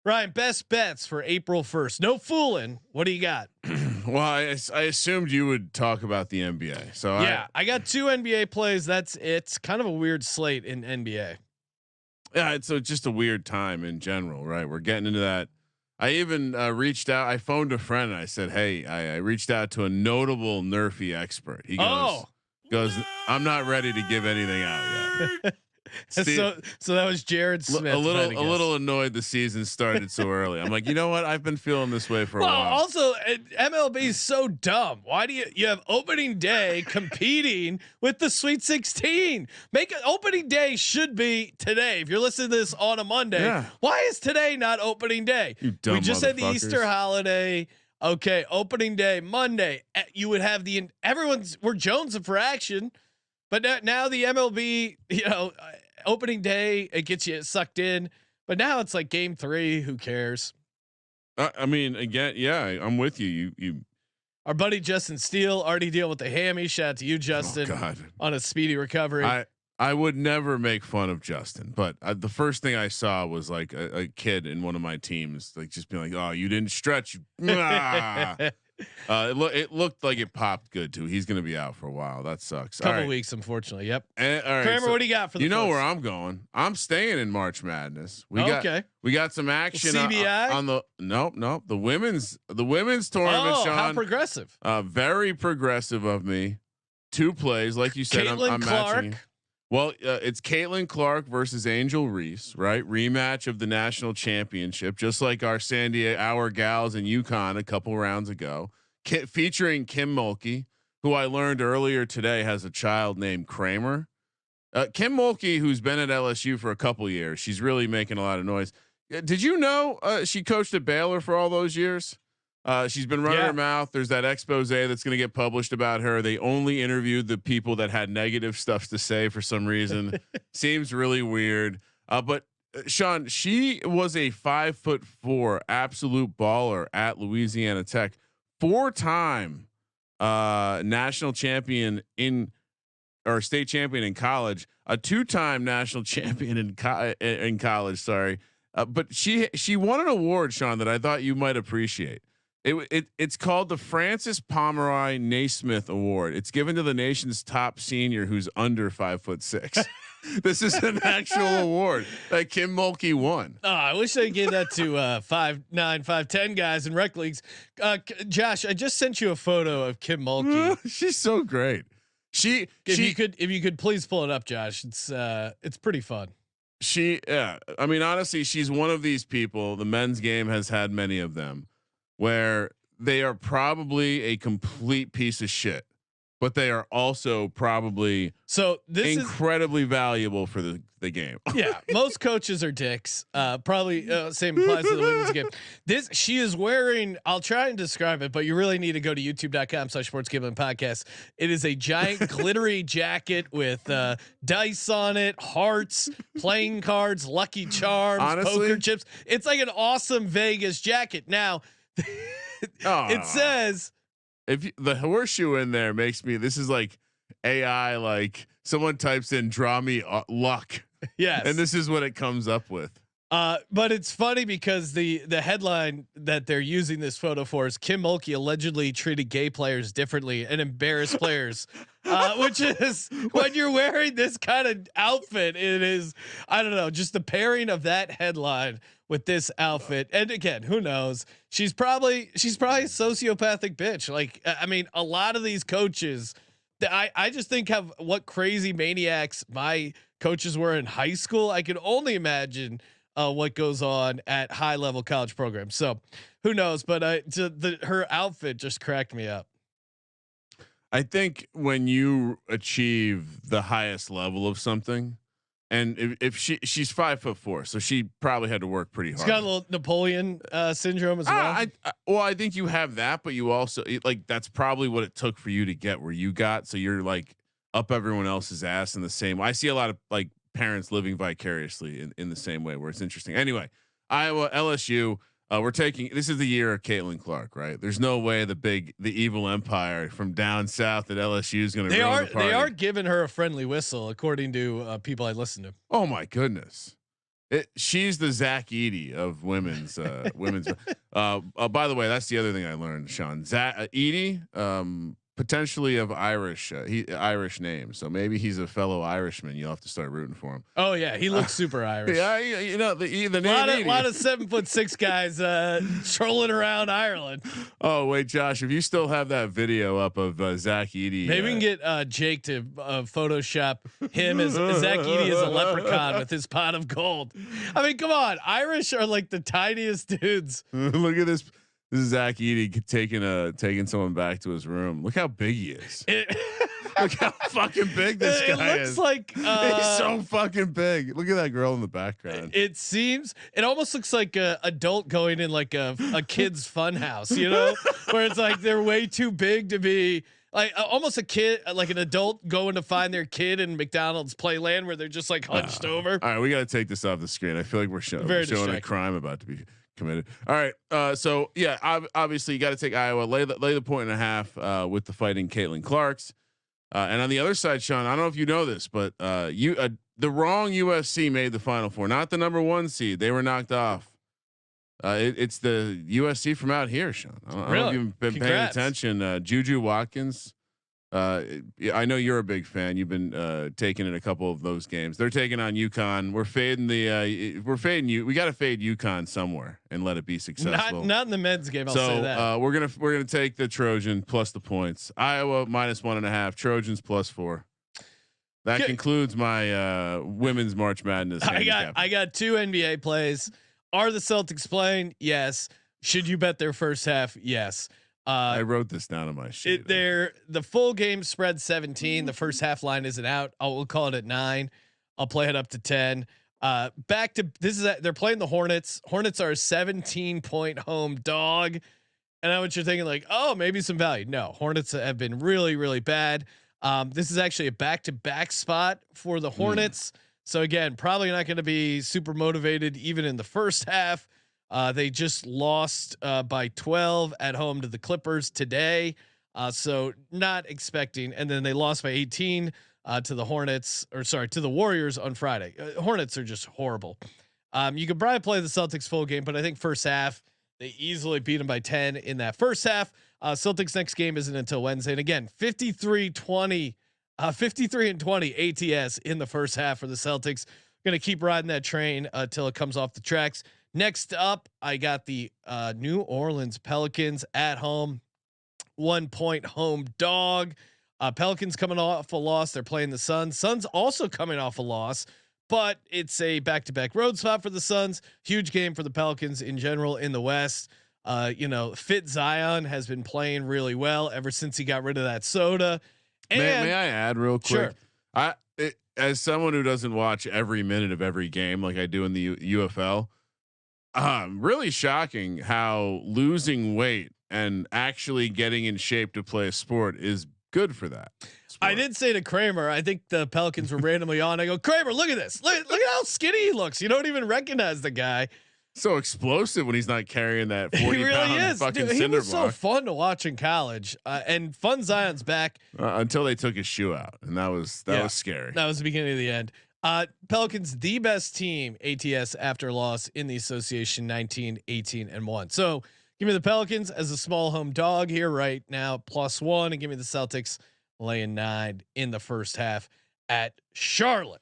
Ryan, best bets for April 1st. No fooling. What do you got? Well, I assumed you would talk about the NBA. So Yeah, I got 2 NBA plays. It's kind of a weird slate in NBA. Yeah, it's just a weird time in general, right? We're getting into that. I even reached out. I phoned a friend and I said, "Hey, I reached out to a notable Nerfy expert." He goes, "I'm not ready to give anything out yet." So that was Jared Smith. A little annoyed the season started so early. I'm like, you know what? I've been feeling this way for a while. Also, MLB is so dumb. Why do you have opening day competing with the Sweet 16? Make it opening day should be today. If you're listening to this on a Monday, why is today not opening day? We just had the Easter holiday. Okay, opening day Monday. You would have we're jonesing for action. But now the MLB, opening day, it gets you sucked in. But now it's like game 3. Who cares? I mean, again, yeah, I'm with you. Our buddy Justin Steele already dealing with the hammy. Shout out to you, Justin, on a speedy recovery. I would never make fun of Justin, but the first thing I saw was like a kid in one of my teams, like just being like, "Oh, you didn't stretch." It looked like it popped good too. He's going to be out for a while. That sucks. Couple weeks, unfortunately. Yep. All right, Kramer, what do you got for the? You know where I'm going? I'm staying in March Madness. We got some action. CBI on the nope. The women's tournament. Sean, how progressive? Very progressive of me. 2 plays, like you said. I'm matching. Well, it's Caitlin Clark versus Angel Reese, right? Rematch of the national championship, just like our gals in UConn a couple rounds ago, featuring Kim Mulkey, who I learned earlier today has a child named Kramer. Kim Mulkey, who's been at LSU for a couple years, she's really making a lot of noise. Did you know she coached at Baylor for all those years? She's been running her mouth. There's that expose that's going to get published about her. They only interviewed the people that had negative stuff to say for some reason. Seems really weird. But Sean, she was a 5'4" absolute baller at Louisiana Tech, 4-time national champion or state champion in college, a 2-time national champion in college. Sorry. But she won an award, Sean, that I thought you might appreciate. It's called the Francis Pomeroy Naismith Award. It's given to the nation's top senior who's under 5'6". This is an actual award that Kim Mulkey won. Oh, I wish they gave that to 5'9", 5'10" guys in rec leagues. Josh, I just sent you a photo of Kim Mulkey. She's so great. If you could please pull it up, Josh. It's pretty fun. I mean, honestly, she's one of these people. The men's game has had many of them, where they are probably a complete piece of shit, but they are also probably incredibly valuable for the game. Yeah, most coaches are dicks. Probably same applies to the women's game. She is wearing. I'll try and describe it, but you really need to go to youtube.com/sportsgambling podcast. It is a giant glittery jacket with dice on it, hearts, playing cards, Lucky Charms, poker chips. It's like an awesome Vegas jacket. Now, it says if the horseshoe in there makes me. This is like AI. Like someone types in "draw me luck." Yes, and this is what it comes up with. But it's funny because the headline that they're using this photo for is Kim Mulkey allegedly treated gay players differently and embarrassed players, which is when you're wearing this kind of outfit. It is, I don't know, just the pairing of that headline with this outfit. And again, who knows? She's probably a sociopathic bitch. Like, I mean, a lot of these coaches that I just think have what crazy maniacs my coaches were in high school. I can only imagine what goes on at high level college programs. So who knows, but her outfit just cracked me up. I think when you achieve the highest level of something, and if she's 5'4", so she probably had to work pretty hard. She's got a little Napoleon syndrome as well. I think you have that, but you also that's probably what it took for you to get where you got. So you're like up everyone else's ass in the same. I see a lot of like parents living vicariously in the same way, where it's interesting. Anyway, Iowa, LSU. We're taking, this is the year of Caitlin Clark, right? There's no way the evil empire from down south at LSU is going to. They are giving her a friendly whistle, according to people I listen to. Oh my goodness! She's the Zach Edey of women's. By the way, that's the other thing I learned, Sean. Zach Edey, potentially of Irish name, so maybe he's a fellow Irishman. You'll have to start rooting for him. Oh yeah, he looks super Irish. Yeah, you know the name. A lot of 7'6" guys trolling around Ireland. Oh wait, Josh, if you still have that video up of Zach Edey, maybe we can get Jake to Photoshop him as Zach Edey as a leprechaun with his pot of gold. I mean, come on, Irish are like the tiniest dudes. Look at this. This is Zach Edey taking someone back to his room. Look how big he is. Look how fucking big this guy is. It looks like he's so fucking big. Look at that girl in the background. It almost looks like a adult going in like a kid's fun house, you know, where it's like they're way too big to be like almost a kid, like an adult going to find their kid in McDonald's Playland where they're just like hunched over. All right, we got to take this off the screen. I feel like we're showing a crime about to be committed. All right. So yeah, obviously you got to take Iowa, lay the point and a half with the Fighting Caitlin Clarks. And on the other side, Sean, I don't know if you know this, but the wrong USC made the Final Four, not the number 1 seed. They were knocked off. It's the USC from out here, Sean. I don't know if you've been paying attention. Juju Watkins. I know you're a big fan. You've been taking in a couple of those games. They're taking on UConn. We're fading you. We got to fade UConn somewhere and let it be successful. Not in the men's game. I'll say that. We're gonna take the Trojan plus the points. Iowa -1.5. Trojans +4. That concludes my women's March Madness. I got 2 NBA plays. Are the Celtics playing? Yes. Should you bet their first half? Yes. I wrote this down on my sheet. The full game spread 17. The first half line isn't out. We'll call it at 9. I'll play it up to 10. They're playing the Hornets. Hornets are a 17-point home dog. And I know what you're thinking, like, oh, maybe some value. No, Hornets have been really, really bad. This is actually a back-to-back spot for the Hornets. So again, probably not going to be super motivated even in the first half. They just lost by 12 at home to the Clippers today. So not expecting, and then they lost by 18 to the Warriors on Friday. Hornets are just horrible. You could probably play the Celtics full game, but I think first half they easily beat them by 10 in that first half. Celtics next game isn't until Wednesday. And again, 53-20 ATS in the first half for the Celtics. Going to keep riding that train till it comes off the tracks. Next up, I got the New Orleans Pelicans at home, 1-point home dog. Pelicans coming off a loss. They're playing the Suns. Suns also coming off a loss, but it's a back-to-back road spot for the Suns. Huge game for the Pelicans in general in the West. Fit Zion has been playing really well ever since he got rid of that soda. And may I add real quick? Sure. As someone who doesn't watch every minute of every game like I do in the UFL, really shocking how losing weight and actually getting in shape to play a sport is good for that sport. I did say to Kramer, I think the Pelicans were randomly on. I go, Kramer, look at this. Look at how skinny he looks. You don't even recognize the guy. So explosive when he's not carrying that 40 he really pound is. fucking Dude, cinder he was block. so fun to watch in college. And Fun Zion's back until they took his shoe out, and that was scary. That was the beginning of the end. Pelicans, the best team ATS after loss in the association, 19-18-1. So give me the Pelicans as a small home dog here right now, +1, and give me the Celtics laying 9 in the first half at Charlotte.